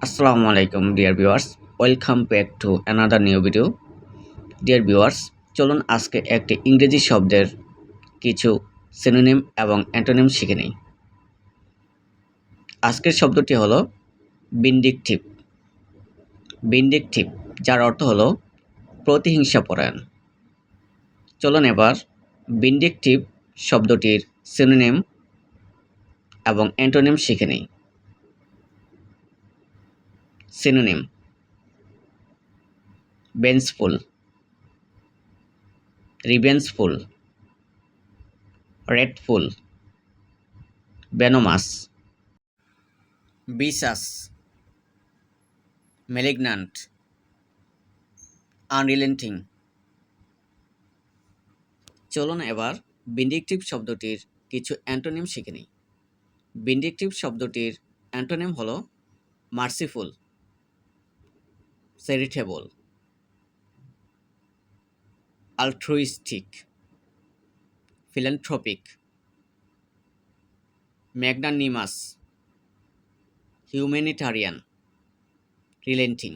Assalamu alaikum dear viewers, welcome back to another new video. Dear viewers, চলুন আজকে একটি ইংরেজি শব্দের কিছু সিনোনিম এবং অ্যান্টোনিম শিখে নিই। আজকের শব্দটি হলো ভিন্ডিকটিভ। ভিন্ডিকটিভ যার অর্থ হলো প্রতিহিংসাপরায়ণ। চলুন এবার ভিন্ডিকটিভ শব্দটির সিনোনিম এবং অ্যান্টোনিম শিখে নিই। Synonym: vengeful, revengeful, wrathful, venomous, vicious, malignant, unrelenting। চলুন এবার ভিন্ডিকটিভ শব্দটির কিছু অ্যান্টোনিম শিখে নিই। ভিন্ডিকটিভ শব্দটির অ্যান্টোনিম হলো merciful, charitable, altruistic, philanthropic, magnanimous, humanitarian, relenting।